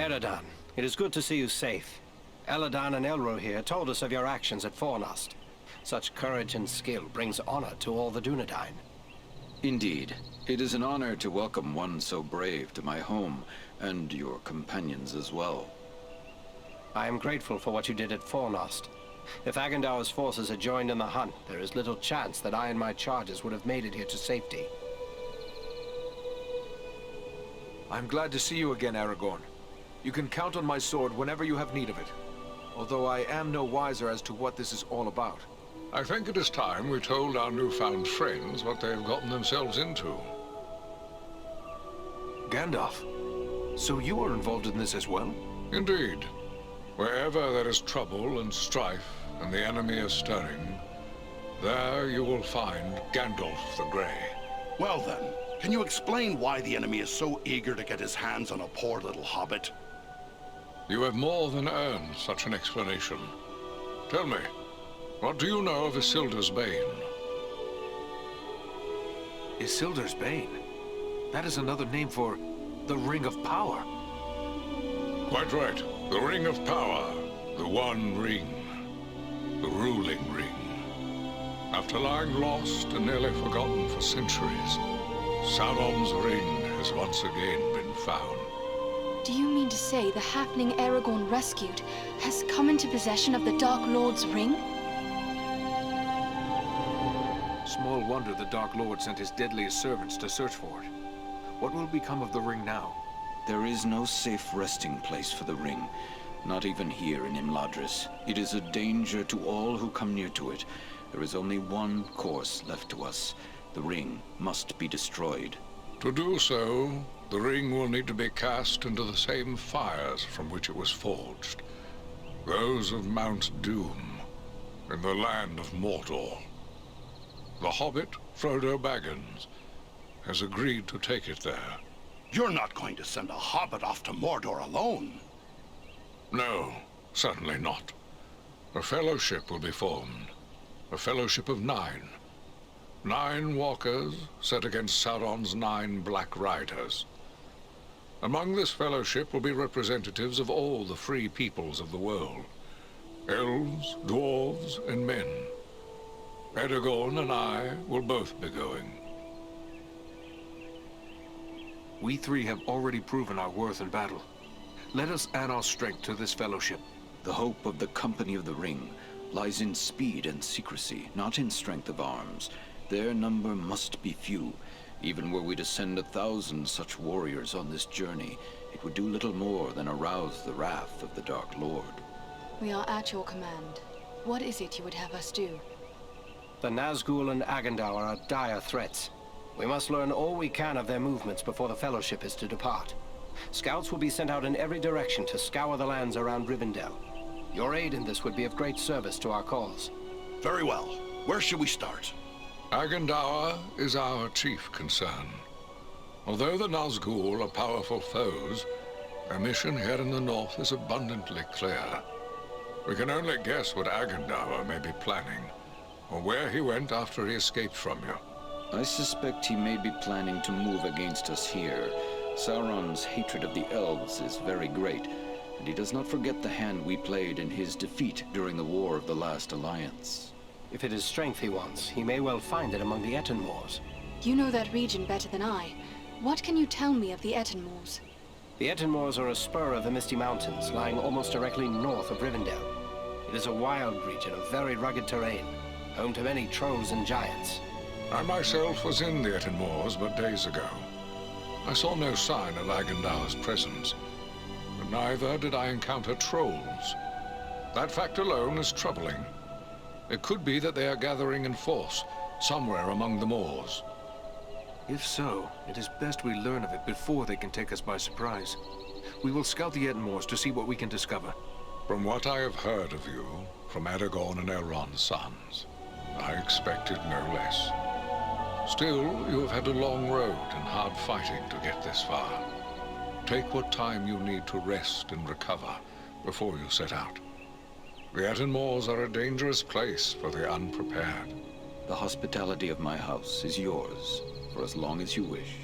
Eradan, it is good to see you safe. Eradan and Elro here told us of your actions at Fornost. Such courage and skill brings honor to all the Dunedain. Indeed. It is an honor to welcome one so brave to my home, and your companions as well. I am grateful for what you did at Fornost. If Agandaur's forces had joined in the hunt, there is little chance that I and my charges would have made it here to safety. I'm glad to see you again, Aragorn. You can count on my sword whenever you have need of it. Although I am no wiser as to what this is all about. I think it is time we told our newfound friends what they have gotten themselves into. Gandalf, so you are involved in this as well? Indeed. Wherever there is trouble and strife, and the enemy is stirring, there you will find Gandalf the Grey. Well then, can you explain why the enemy is so eager to get his hands on a poor little hobbit? You have more than earned such an explanation. Tell me, what do you know of Isildur's Bane? Isildur's Bane? That is another name for the Ring of Power. Quite right. The Ring of Power. The One Ring. The ruling ring. After lying lost and nearly forgotten for centuries, Sauron's ring has once again been found. Do you mean to say the halfling Aragorn rescued has come into possession of the Dark Lord's ring? Small wonder the Dark Lord sent his deadliest servants to search for it. What will become of the ring now? There is no safe resting place for the ring, not even here in Imladris. It is a danger to all who come near to it. There is only one course left to us. The ring must be destroyed. To do so, the ring will need to be cast into the same fires from which it was forged. Those of Mount Doom, in the land of Mordor. The hobbit, Frodo Baggins, has agreed to take it there. You're not going to send a hobbit off to Mordor alone. No, certainly not. A fellowship will be formed. A fellowship of 9. 9 walkers set against Sauron's 9 Black Riders. Among this fellowship will be representatives of all the free peoples of the world. Elves, dwarves, and men. Aragorn and I will both be going. We 3 have already proven our worth in battle. Let us add our strength to this fellowship. The hope of the Company of the Ring lies in speed and secrecy, not in strength of arms. Their number must be few. Even were we to send 1,000 such warriors on this journey, it would do little more than arouse the wrath of the Dark Lord. We are at your command. What is it you would have us do? The Nazgul and Agandaur are dire threats. We must learn all we can of their movements before the Fellowship is to depart. Scouts will be sent out in every direction to scour the lands around Rivendell. Your aid in this would be of great service to our cause. Very well. Where should we start? Agandaur is our chief concern. Although the Nazgul are powerful foes, their mission here in the north is abundantly clear. We can only guess what Agandaur may be planning, or where he went after he escaped from you. I suspect he may be planning to move against us here. Sauron's hatred of the elves is very great, and he does not forget the hand we played in his defeat during the War of the Last Alliance. If it is strength he wants, he may well find it among the Ettenmoors. You know that region better than I. What can you tell me of the Ettenmoors? The Ettenmoors are a spur of the Misty Mountains, lying almost directly north of Rivendell. It is a wild region of very rugged terrain, home to many trolls and giants. I myself was in the Ettenmoors but days ago. I saw no sign of Agandaur's presence, but neither did I encounter trolls. That fact alone is troubling. It could be that they are gathering in force, somewhere among the moors. If so, it is best we learn of it before they can take us by surprise. We will scout the Ettenmoors to see what we can discover. From what I have heard of you, from Aragorn and Elrond's sons, I expected no less. Still, you have had a long road and hard fighting to get this far. Take what time you need to rest and recover before you set out. The Ettenmoors are a dangerous place for the unprepared. The hospitality of my house is yours, for as long as you wish.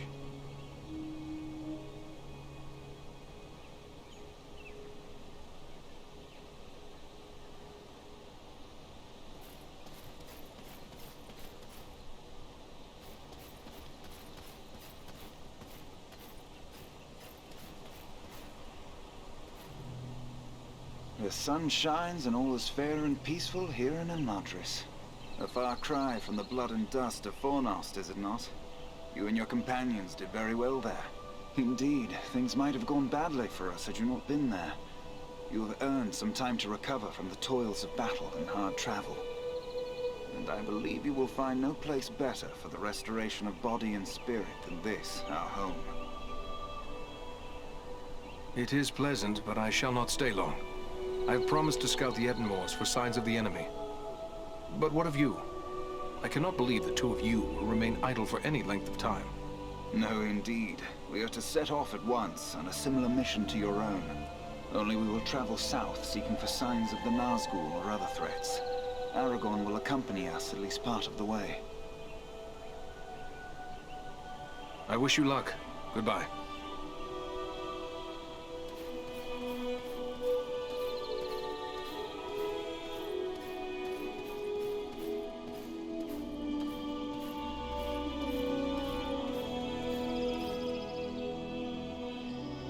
the sun shines and all is fair and peaceful here in Imladris. A far cry from the blood and dust of Fornost, is it not? You and your companions did very well there. Indeed, things might have gone badly for us had you not been there. You have earned some time to recover from the toils of battle and hard travel. And I believe you will find no place better for the restoration of body and spirit than this, our home. It is pleasant, but I shall not stay long. I have promised to scout the Ettenmoors for signs of the enemy. But what of you? I cannot believe the two of you will remain idle for any length of time. No, indeed. We are to set off at once on a similar mission to your own. Only we will travel south, seeking for signs of the Nazgul or other threats. Aragorn will accompany us at least part of the way. I wish you luck. Goodbye.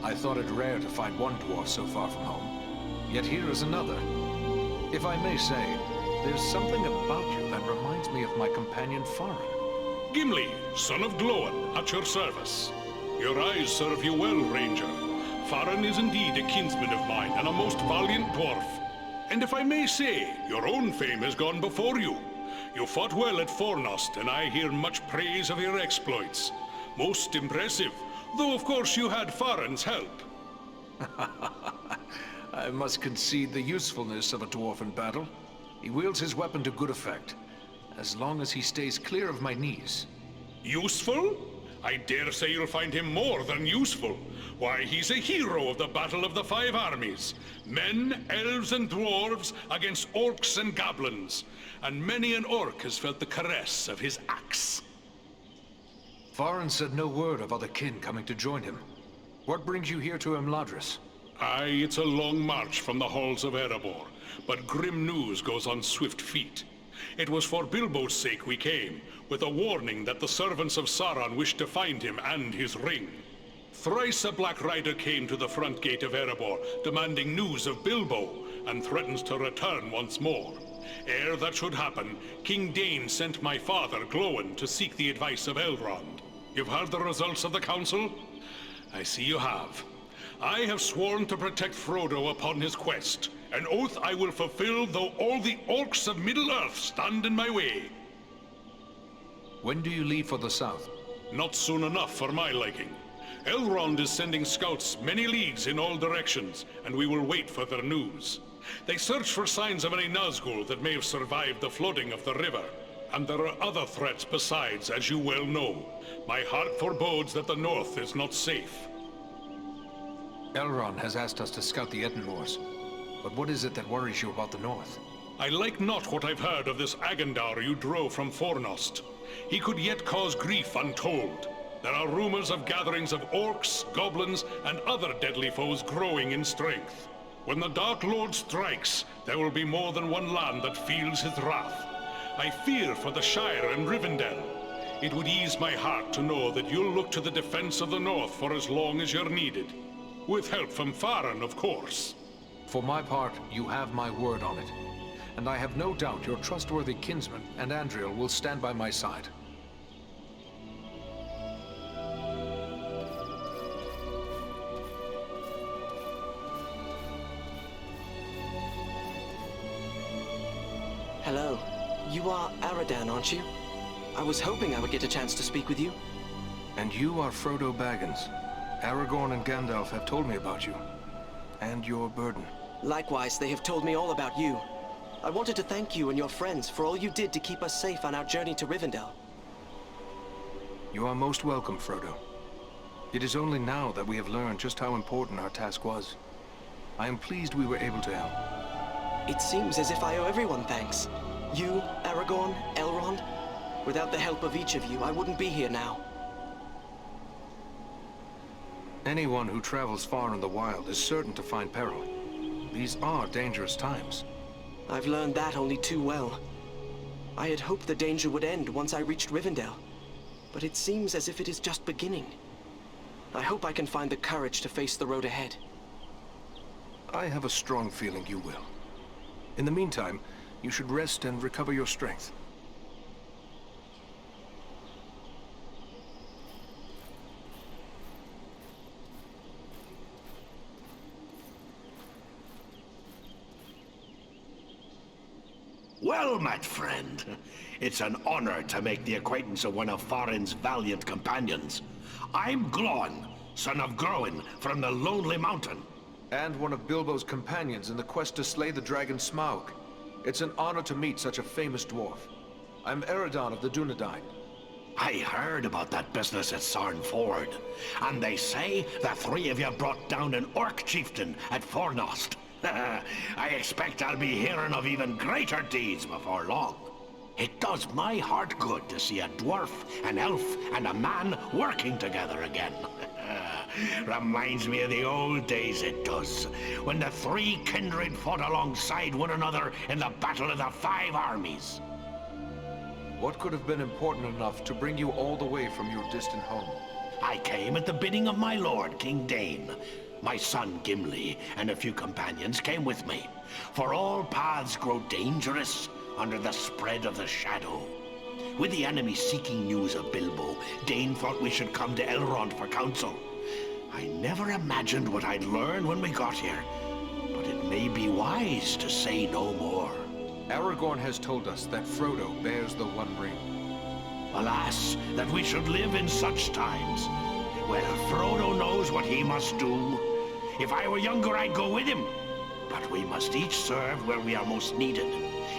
I thought it rare to find one dwarf so far from home. Yet here is another. If I may say, there's something about you that reminds me of my companion Farin. Gimli, son of Glóin, at your service. Your eyes serve you well, Ranger. Farin is indeed a kinsman of mine and a most valiant dwarf. And if I may say, your own fame has gone before you. You fought well at Fornost, and I hear much praise of your exploits. Most impressive. Though, of course, you had Farin's help. I must concede the usefulness of a dwarf in battle. He wields his weapon to good effect, as long as he stays clear of my knees. Useful? I dare say you'll find him more than useful. Why, he's a hero of the Battle of the Five Armies. Men, elves, and dwarves against orcs and goblins. And many an orc has felt the caress of his axe. Farin said no word of other kin coming to join him. What brings you here to Imladris? Aye, it's a long march from the halls of Erebor, but grim news goes on swift feet. It was for Bilbo's sake we came, with a warning that the servants of Sauron wished to find him and his ring. Thrice a Black Rider came to the front gate of Erebor, demanding news of Bilbo, and threatens to return once more. Ere that should happen, King Dain sent my father, Glóin, to seek the advice of Elrond. You've heard the results of the council? I see you have. I have sworn to protect Frodo upon his quest, an oath I will fulfill though all the orcs of Middle-earth stand in my way. When do you leave for the south? Not soon enough for my liking. Elrond is sending scouts many leagues in all directions, and we will wait for their news. They search for signs of any Nazgul that may have survived the flooding of the river. And there are other threats besides, as you well know. My heart forebodes that the north is not safe. Elrond has asked us to scout the Ettenmoors. But what is it that worries you about the north? I like not what I've heard of this Agandaur you drove from Fornost. He could yet cause grief untold. There are rumors of gatherings of orcs, goblins, and other deadly foes growing in strength. When the Dark Lord strikes, there will be more than one land that feels his wrath. I fear for the Shire and Rivendell. It would ease my heart to know that you'll look to the defense of the North for as long as you're needed. With help from Farin, of course. For my part, you have my word on it. And I have no doubt your trustworthy kinsman and Andriel will stand by my side. Hello. You are Eradan, aren't you? I was hoping I would get a chance to speak with you. And you are Frodo Baggins. Aragorn and Gandalf have told me about you. And your burden. Likewise, they have told me all about you. I wanted to thank you and your friends for all you did to keep us safe on our journey to Rivendell. You are most welcome, Frodo. It is only now that we have learned just how important our task was. I am pleased we were able to help. It seems as if I owe everyone thanks. You, Aragorn, Elrond. Without the help of each of you, I wouldn't be here now. Anyone who travels far in the wild is certain to find peril. These are dangerous times. I've learned that only too well. I had hoped the danger would end once I reached Rivendell, but it seems as if it is just beginning. I hope I can find the courage to face the road ahead. I have a strong feeling you will. In the meantime, you should rest and recover your strength. Well, my friend, it's an honor to make the acquaintance of one of Farin's valiant companions. I'm Glóin, son of Groin, from the Lonely Mountain. And one of Bilbo's companions in the quest to slay the dragon Smaug. It's an honor to meet such a famous dwarf. I'm Eradan of the Dunedain. I heard about that business at Sarn Ford, and they say the three of you brought down an orc chieftain at Fornost. I expect I'll be hearing of even greater deeds before long. It does my heart good to see a dwarf, an elf, and a man working together again. Reminds me of the old days, it does, when the three kindred fought alongside one another in the Battle of the Five Armies. What could have been important enough to bring you all the way from your distant home? I came at the bidding of my lord, King Dane. My son Gimli and a few companions came with me, for all paths grow dangerous under the spread of the shadow. With the enemy seeking news of Bilbo, Dane thought we should come to Elrond for counsel. I never imagined what I'd learn when we got here, but it may be wise to say no more. Aragorn has told us that Frodo bears the One Ring. Alas, that we should live in such times. Well, Frodo knows what he must do. If I were younger, I'd go with him. But we must each serve where we are most needed,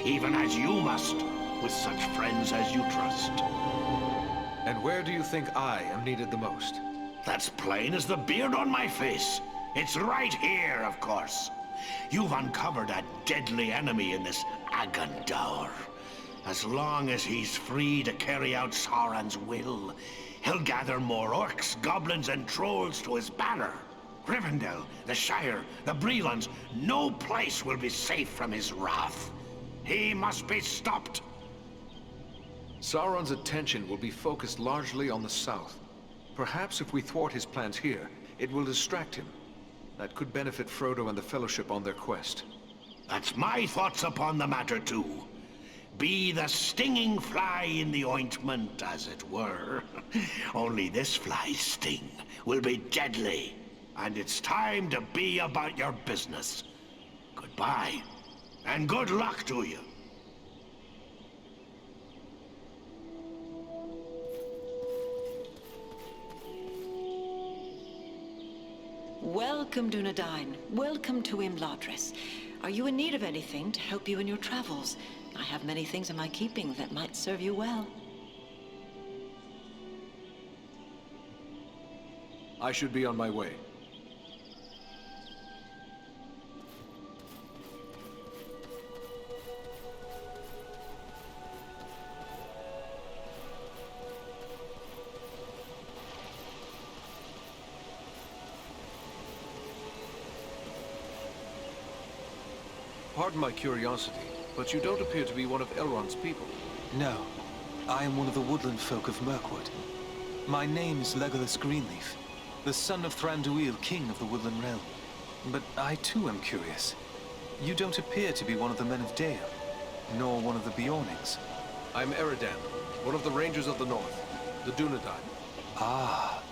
even as you must, with such friends as you trust. And where do you think I am needed the most? That's plain as the beard on my face. It's right here, of course. You've uncovered a deadly enemy in this Agandaur. As long as he's free to carry out Sauron's will, he'll gather more orcs, goblins, and trolls to his banner. Rivendell, the Shire, the Brelons, no place will be safe from his wrath. He must be stopped. Sauron's attention will be focused largely on the south. Perhaps if we thwart his plans here, it will distract him. That could benefit Frodo and the Fellowship on their quest. That's my thoughts upon the matter, too. Be the stinging fly in the ointment, as it were. Only this fly's sting will be deadly. And it's time to be about your business. Goodbye, and good luck to you. Welcome, Dunedain. Welcome to Imladris. Are you in need of anything to help you in your travels? I have many things in my keeping that might serve you well. I should be on my way. Pardon my curiosity, but you don't appear to be one of Elrond's people. No, I am one of the woodland folk of Mirkwood. My name is Legolas Greenleaf, the son of Thranduil, king of the Woodland Realm. But I too am curious. You don't appear to be one of the Men of Dale, nor one of the Beornings. I'm Eradan, one of the Rangers of the North, the Dunedain. Ah,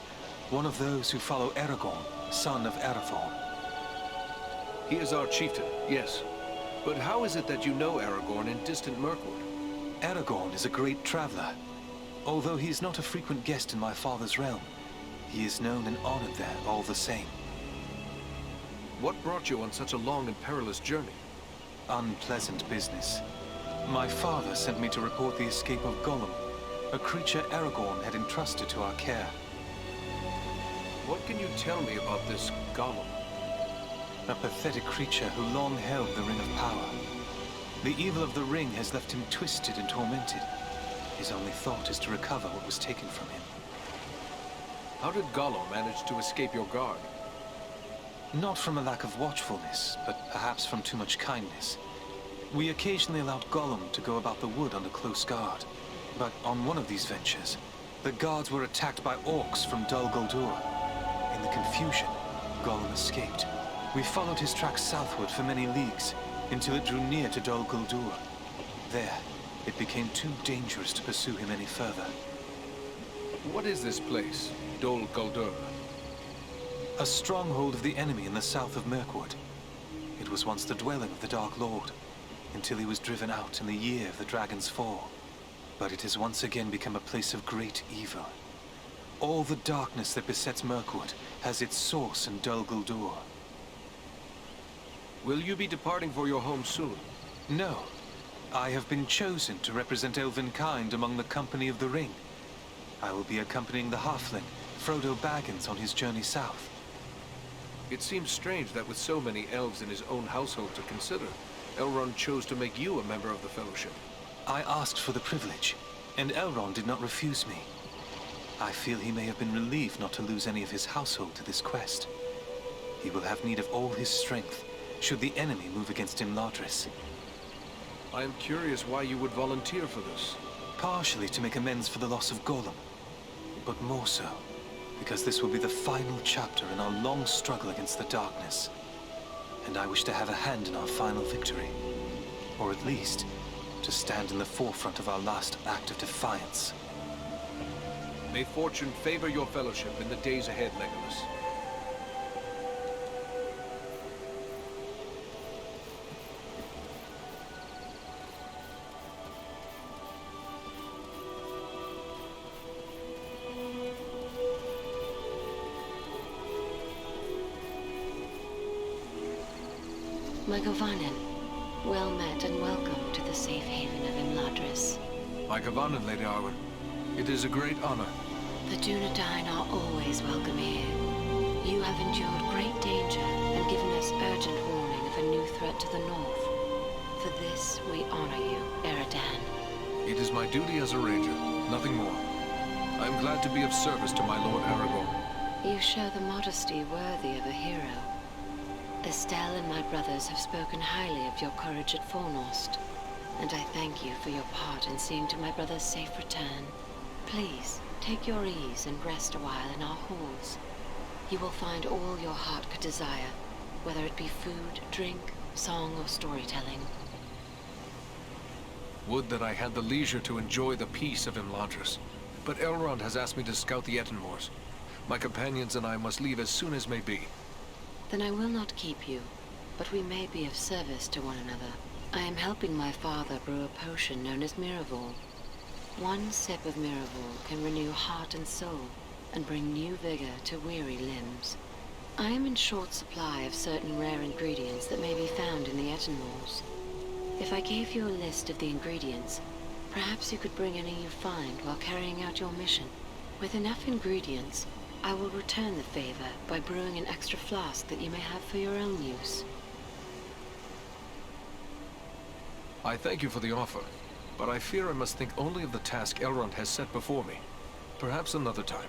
one of those who follow Aragorn, son of Arathorn. He is our chieftain, yes. But how is it that you know Aragorn in distant Mirkwood? Aragorn is a great traveler. Although he is not a frequent guest in my father's realm, he is known and honored there all the same. What brought you on such a long and perilous journey? Unpleasant business. My father sent me to report the escape of Gollum, a creature Aragorn had entrusted to our care. What can you tell me about this Gollum? A pathetic creature who long held the Ring of Power. The evil of the ring has left him twisted and tormented. His only thought is to recover what was taken from him. How did Gollum manage to escape your guard? Not from a lack of watchfulness, but perhaps from too much kindness. We occasionally allowed Gollum to go about the wood under close guard. But on one of these ventures, the guards were attacked by orcs from Dol Guldur. In the confusion, Gollum escaped. We followed his tracks southward for many leagues, until it drew near to Dol Guldur. There, it became too dangerous to pursue him any further. What is this place, Dol Guldur? A stronghold of the enemy in the south of Mirkwood. It was once the dwelling of the Dark Lord, until he was driven out in the year of the Dragon's Fall. But it has once again become a place of great evil. All the darkness that besets Mirkwood has its source in Dol Guldur. Will you be departing for your home soon? No. I have been chosen to represent Elvenkind among the Company of the Ring. I will be accompanying the halfling, Frodo Baggins, on his journey south. It seems strange that with so many elves in his own household to consider, Elrond chose to make you a member of the Fellowship. I asked for the privilege, and Elrond did not refuse me. I feel he may have been relieved not to lose any of his household to this quest. He will have need of all his strength, should the enemy move against Imladris. I am curious why you would volunteer for this. Partially to make amends for the loss of Gollum, but more so because this will be the final chapter in our long struggle against the darkness. And I wish to have a hand in our final victory. Or at least, to stand in the forefront of our last act of defiance. May fortune favor your fellowship in the days ahead, Legolas. My Govannen, well met and welcome to the safe haven of Imladris. My Govannen, Lady Arwen. It is a great honor. The Dunedain are always welcome here. You have endured great danger and given us urgent warning of a new threat to the north. For this, we honor you, Eradan. It is my duty as a ranger, nothing more. I am glad to be of service to my Lord Aragorn. You show the modesty worthy of a hero. Estelle and my brothers have spoken highly of your courage at Fornost, and I thank you for your part in seeing to my brother's safe return. Please, take your ease and rest a while in our halls. You will find all your heart could desire, whether it be food, drink, song, or storytelling. Would that I had the leisure to enjoy the peace of Imladris, but Elrond has asked me to scout the Ettenmoors. My companions and I must leave as soon as may be. Then I will not keep you, but we may be of service to one another. I am helping my father brew a potion known as Miraval. One sip of Miraval can renew heart and soul, and bring new vigor to weary limbs. I am in short supply of certain rare ingredients that may be found in the Ettenmoors. If I gave you a list of the ingredients, perhaps you could bring any you find while carrying out your mission. With enough ingredients, I will return the favor by brewing an extra flask that you may have for your own use. I thank you for the offer, but I fear I must think only of the task Elrond has set before me. Perhaps another time.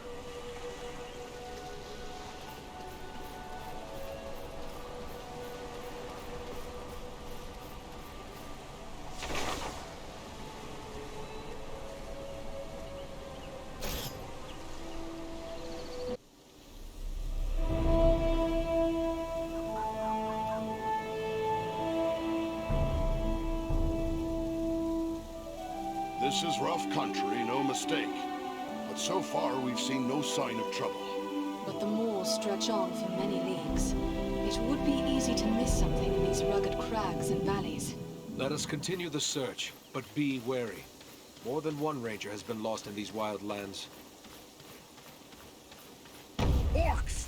This is rough country, no mistake. But so far, we've seen no sign of trouble. But the moors stretch on for many leagues. It would be easy to miss something in these rugged crags and valleys. Let us continue the search, but be wary. More than one ranger has been lost in these wild lands. Orcs!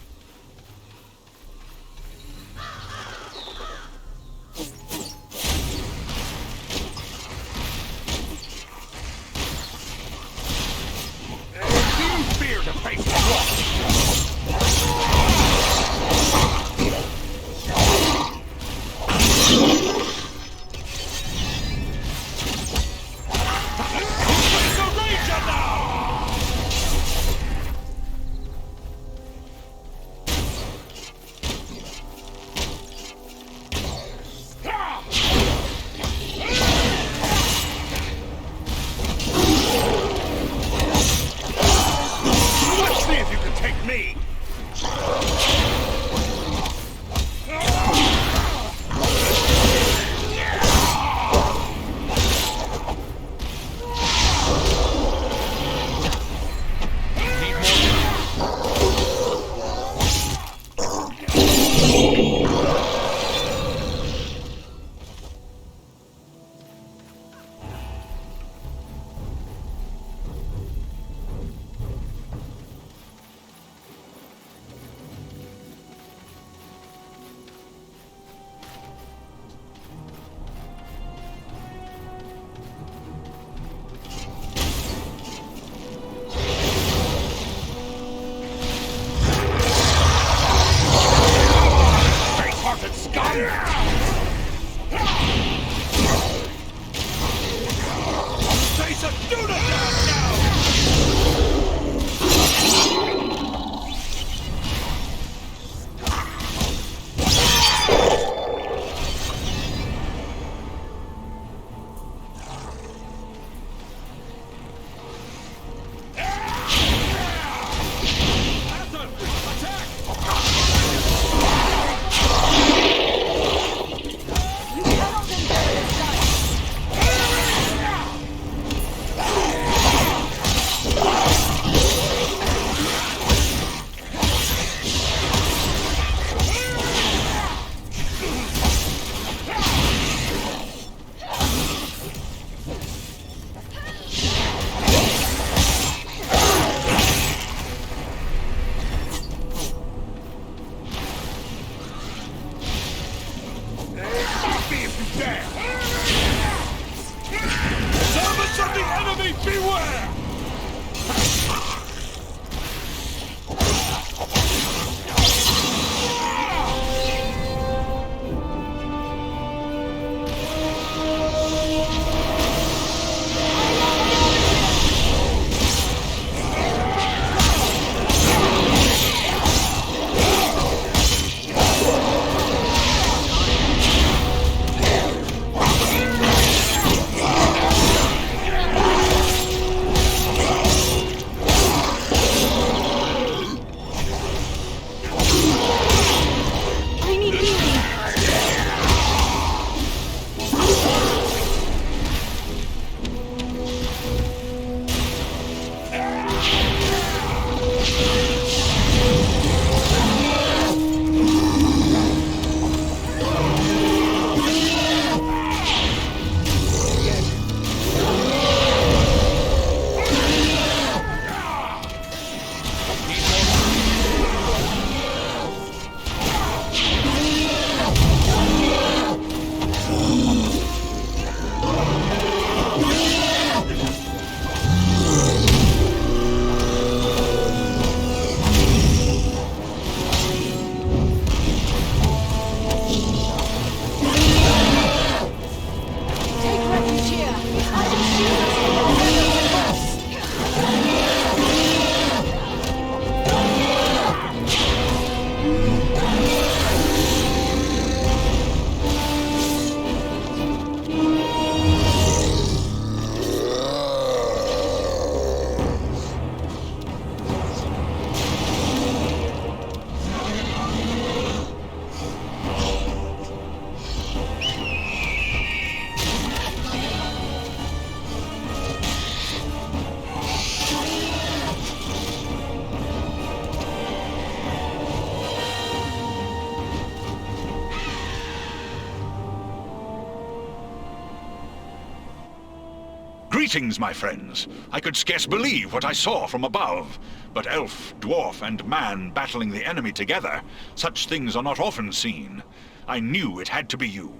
Greetings, my friends. I could scarce believe what I saw from above. But elf, dwarf, and man battling the enemy together, such things are not often seen. I knew it had to be you.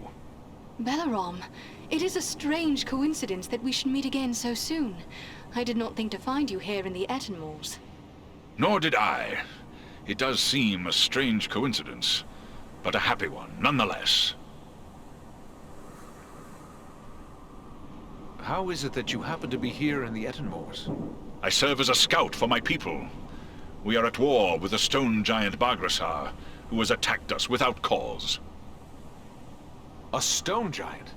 Belaram, it is a strange coincidence that we should meet again so soon. I did not think to find you here in the Ettenmoors. Nor did I. It does seem a strange coincidence, but a happy one, nonetheless. How is it that you happen to be here in the Ettenmoors? I serve as a scout for my people. We are at war with the stone giant Bargrasar, who has attacked us without cause. A stone giant?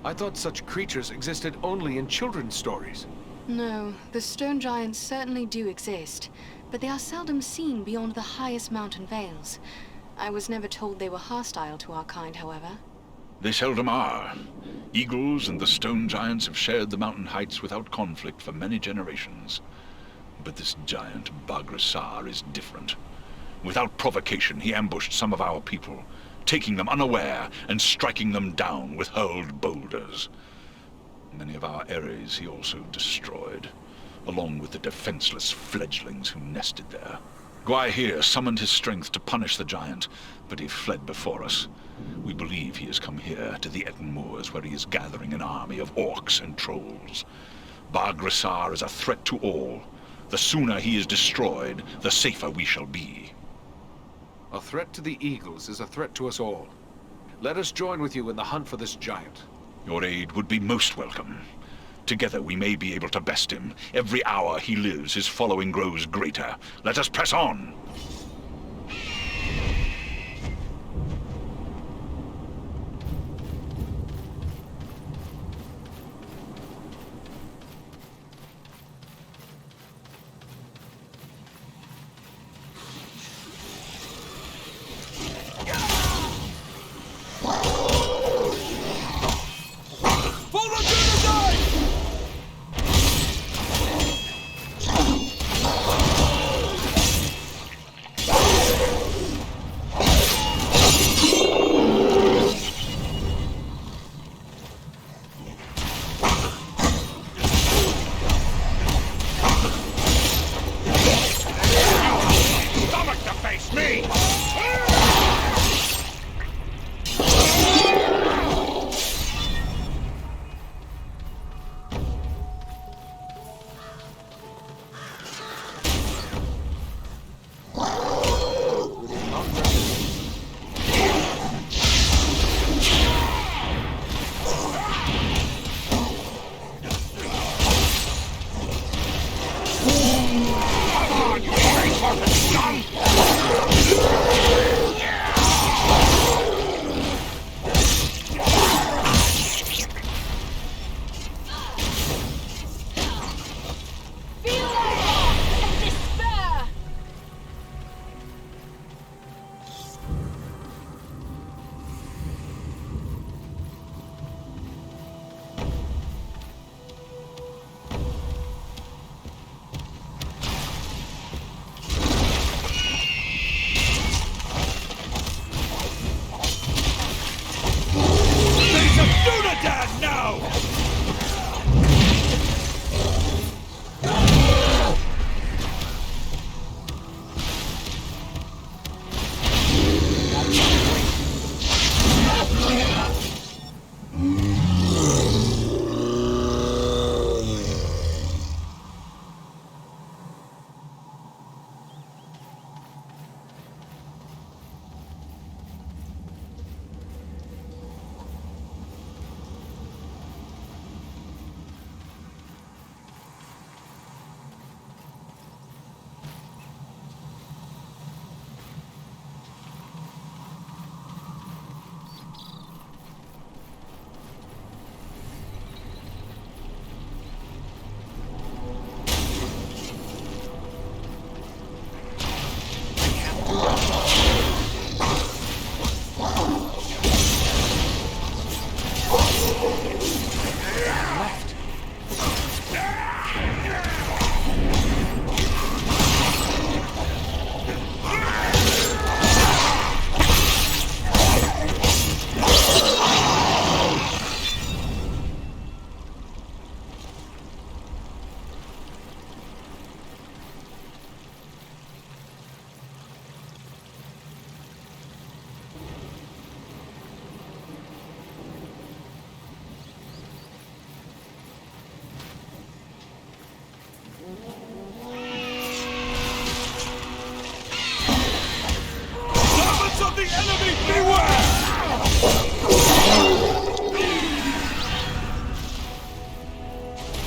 I thought such creatures existed only in children's stories. No, the stone giants certainly do exist, but they are seldom seen beyond the highest mountain vales. I was never told they were hostile to our kind, however. They seldom are. Eagles and the stone giants have shared the mountain heights without conflict for many generations. But this giant, Bargrasar, is different. Without provocation, he ambushed some of our people, taking them unaware and striking them down with hurled boulders. Many of our aeries he also destroyed, along with the defenseless fledglings who nested there. Gwaihir summoned his strength to punish the giant, but he fled before us. We believe he has come here to the Ettenmoors, where he is gathering an army of orcs and trolls. Bargrasar is a threat to all. The sooner he is destroyed, the safer we shall be. A threat to the Eagles is a threat to us all. Let us join with you in the hunt for this giant. Your aid would be most welcome. Together we may be able to best him. Every hour he lives, his following grows greater. Let us press on!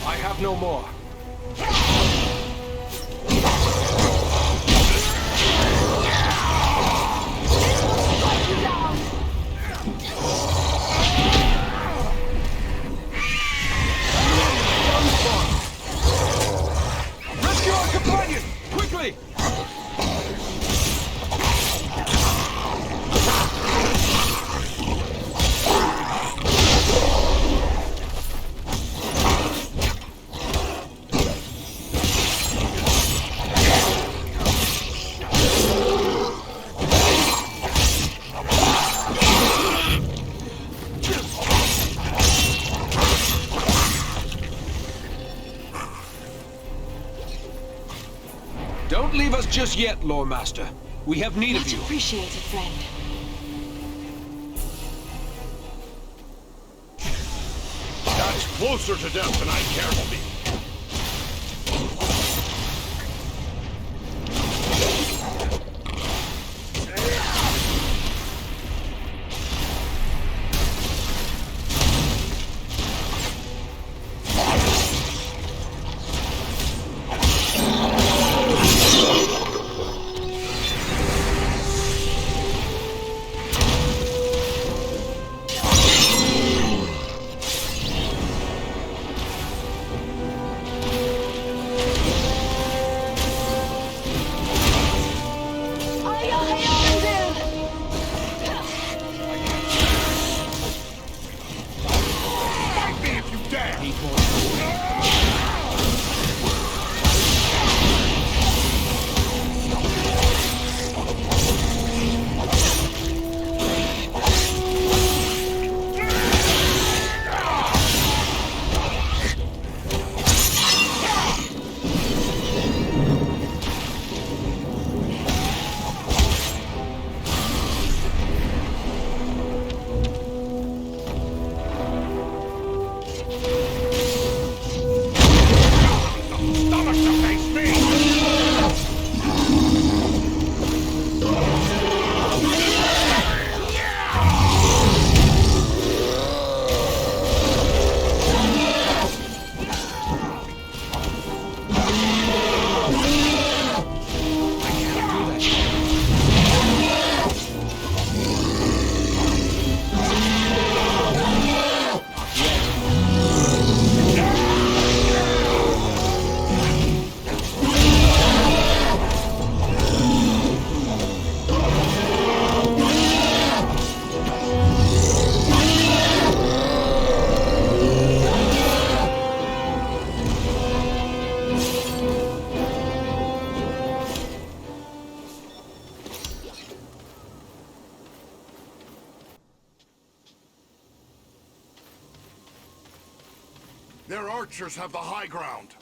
I have no more. Rescue our companion! Quickly! Don't leave us just yet, Lore Master. We have need of Much you. appreciated, friend. That's closer to death than I care to be. Their archers have the high ground.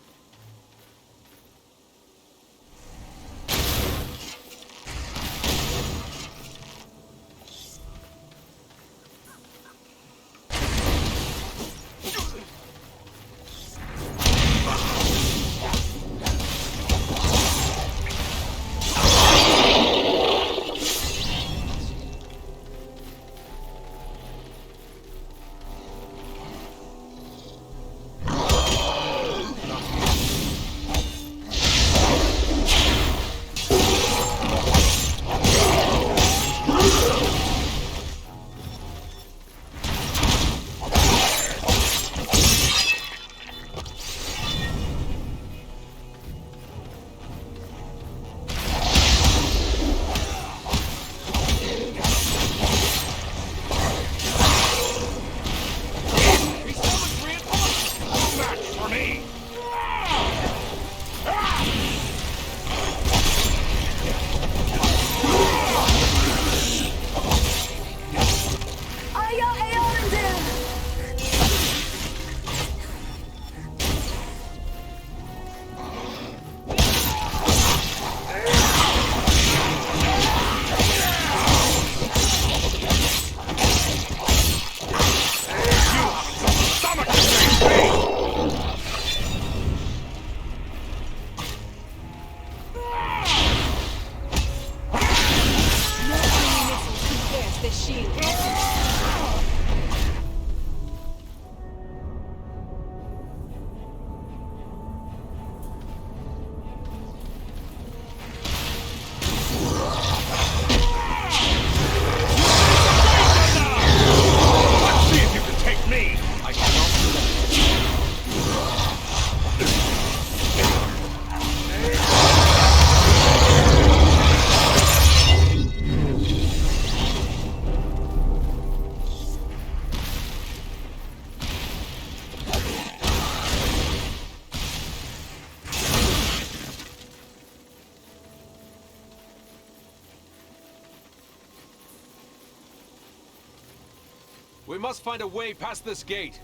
We must find a way past this gate.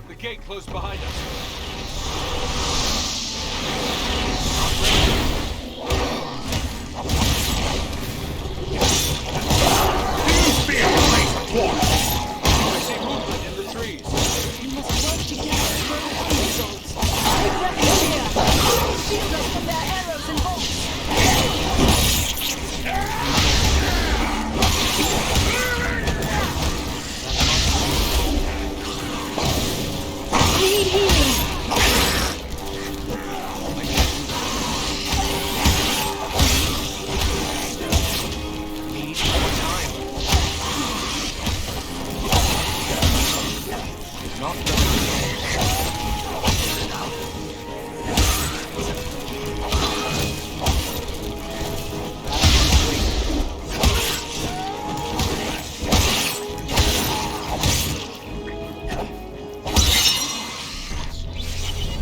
The gate closed behind us. I see movement in the trees. We must work together to prevent the results. Keep them here. Shield us from their arrows and bolts. We need healing.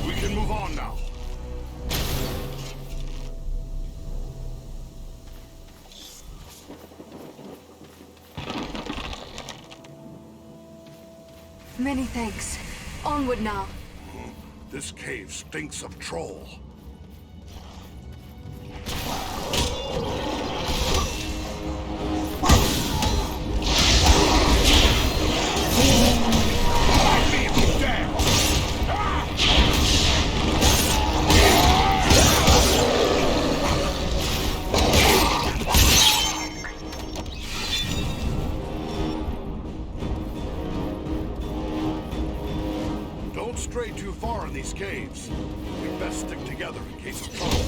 We can move on now. Many thanks. Onward now. This cave stinks of troll. Don't stray too far in these caves. We best stick together in case of trouble.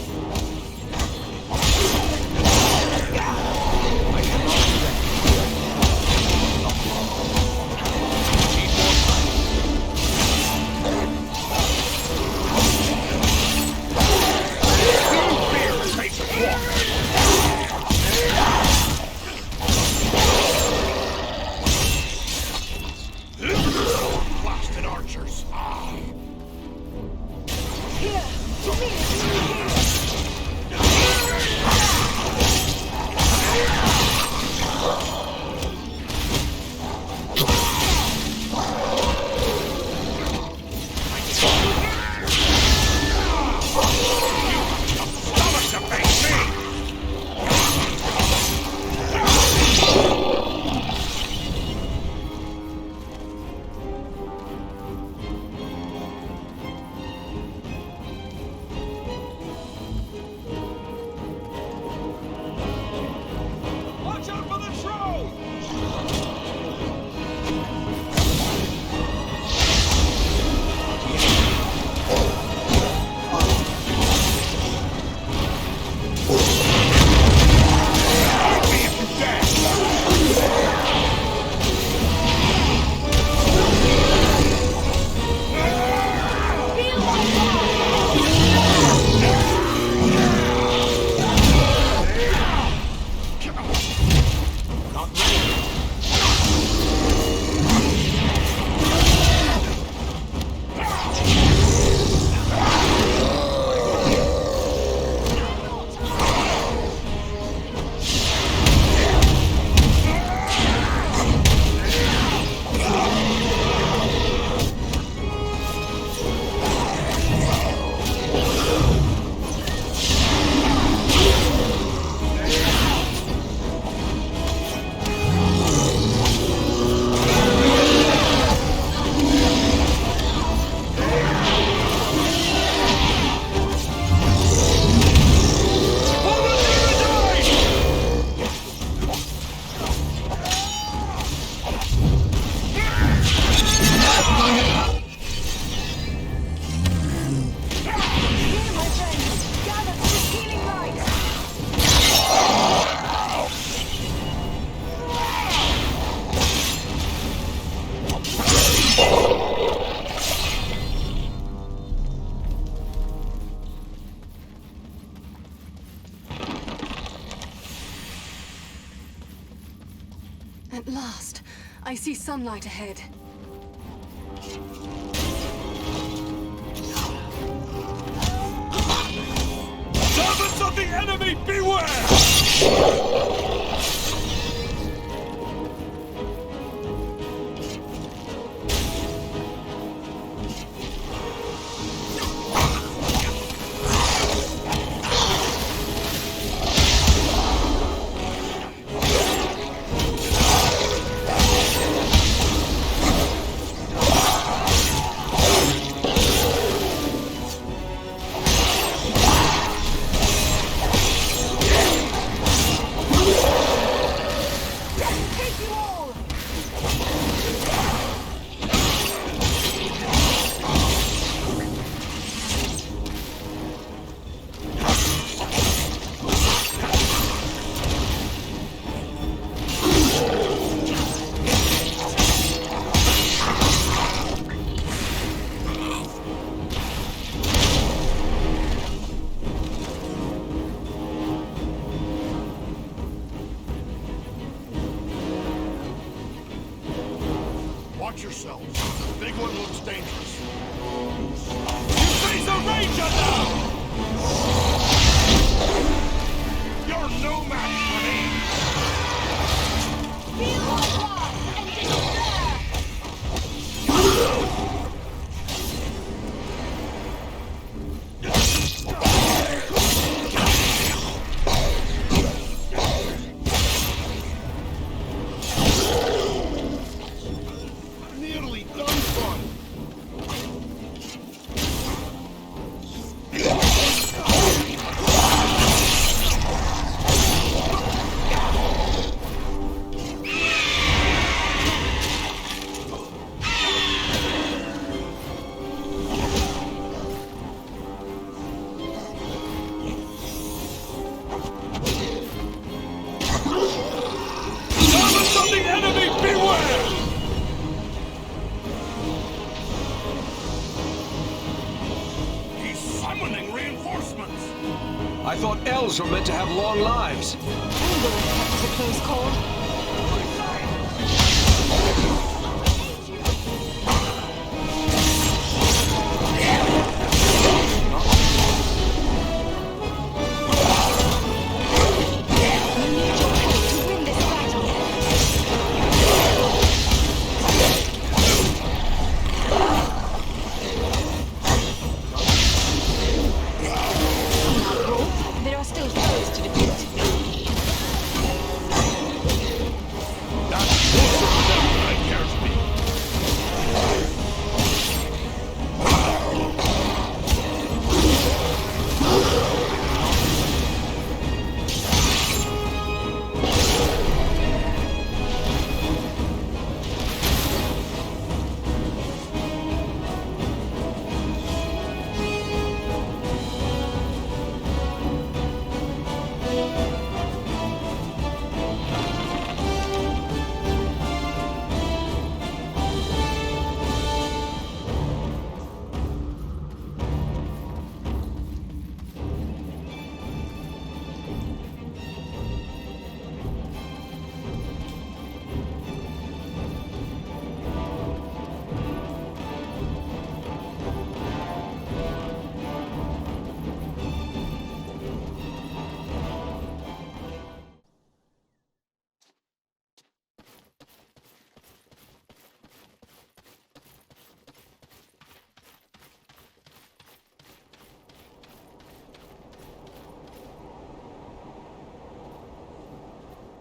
Blasted archers. Here, to me. Watch out for the troll! At last, I see sunlight ahead. Servants of the enemy, beware! summoning reinforcements! I thought elves were meant to have long lives. That was a close call.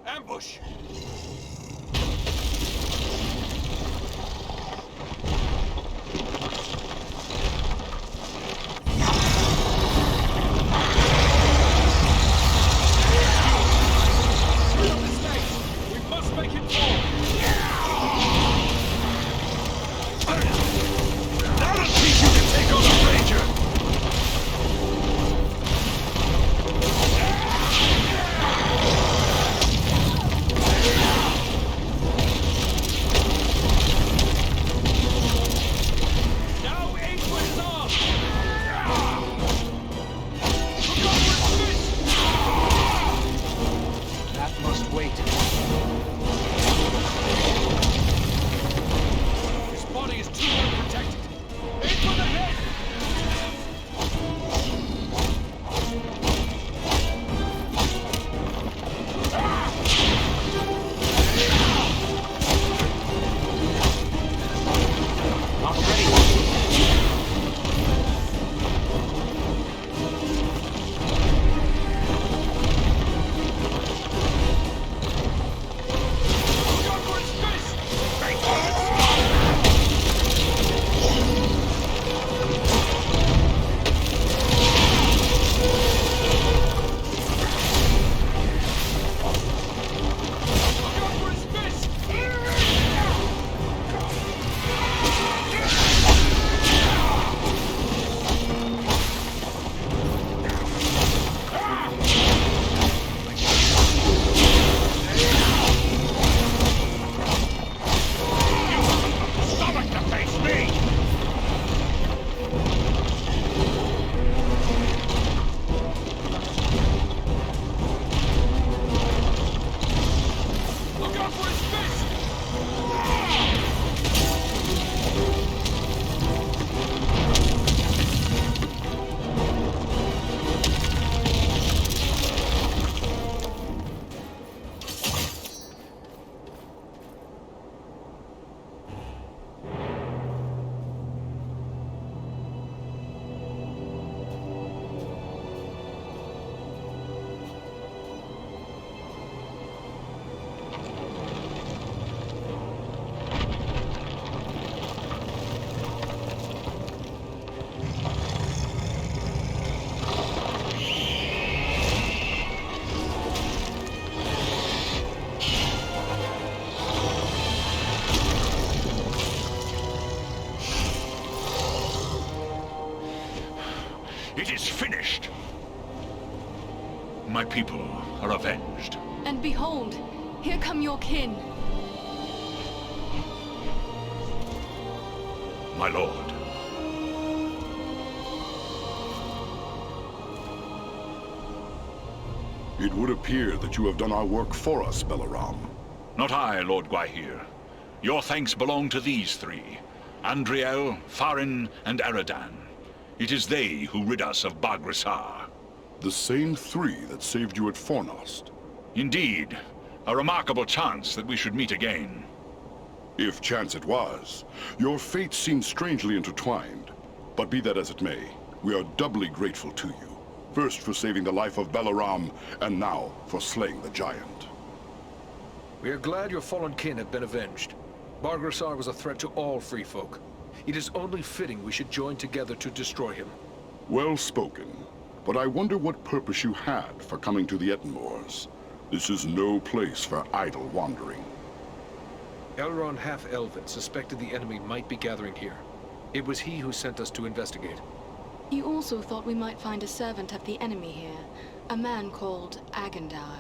Ambush! We must make it fall! That'll teach you to take on a ranger! It is finished. My people are avenged. And behold, here come your kin. My lord. It would appear that you have done our work for us, Balaram. Not I, Lord Gwaihir. Your thanks belong to these three. Andriel, Farin, and Eradan. It is they who rid us of Baghrasar. The same three that saved you at Fornost. Indeed. A remarkable chance that we should meet again. If chance it was. Your fates seem strangely intertwined. But be that as it may, we are doubly grateful to you. First for saving the life of Balaram, and now for slaying the giant. We are glad your fallen kin have been avenged. Baghrasar was a threat to all free folk. It is only fitting we should join together to destroy him. Well spoken. But I wonder what purpose you had for coming to the Ettenmoors. This is no place for idle wandering. Elrond Half-Elven suspected the enemy might be gathering here. It was he who sent us to investigate. You also thought we might find a servant of the enemy here, a man called Agandaur.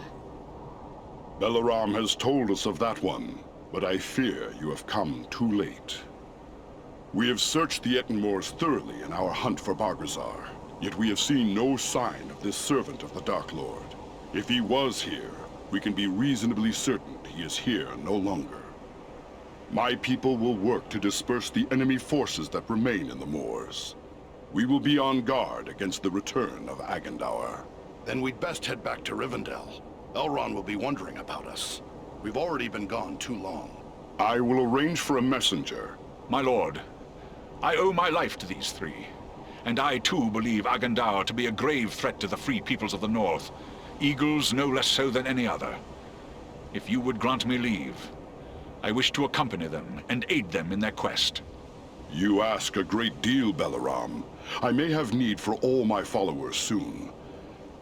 Balaram has told us of that one, but I fear you have come too late. We have searched the Ettenmoors thoroughly in our hunt for Baghrasar, yet we have seen no sign of this servant of the Dark Lord. If he was here, we can be reasonably certain he is here no longer. My people will work to disperse the enemy forces that remain in the moors. We will be on guard against the return of Agandaur. Then we'd best head back to Rivendell. Elrond will be wondering about us. We've already been gone too long. I will arrange for a messenger. My lord, I owe my life to these three. And I too believe Agandaur to be a grave threat to the free peoples of the North. Eagles no less so than any other. If you would grant me leave, I wish to accompany them and aid them in their quest. You ask a great deal, Balaram. I may have need for all my followers soon.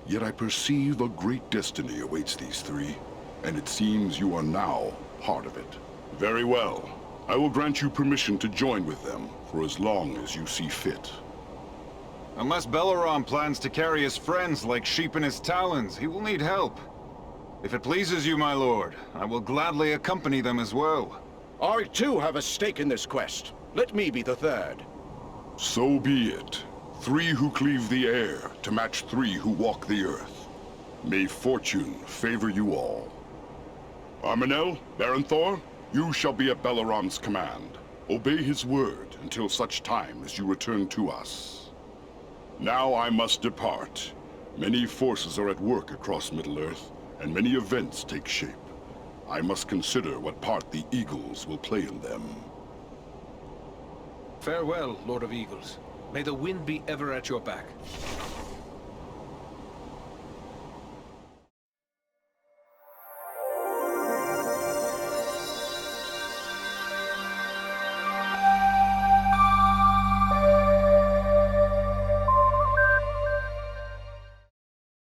Yet I perceive a great destiny awaits these three, and it seems you are now part of it. Very well. I will grant you permission to join with them for as long as you see fit. Unless Balaram plans to carry his friends like sheep in his talons, he will need help. If it pleases you, my lord, I will gladly accompany them as well. I too have a stake in this quest. Let me be the third. So be it. Three who cleave the air to match three who walk the earth. May fortune favor you all. Armenel, Barenthor, you shall be at Balaram's command. Obey his word until such time as you return to us. Now I must depart. Many forces are at work across Middle-earth, and many events take shape. I must consider what part the Eagles will play in them. Farewell, Lord of Eagles. May the wind be ever at your back.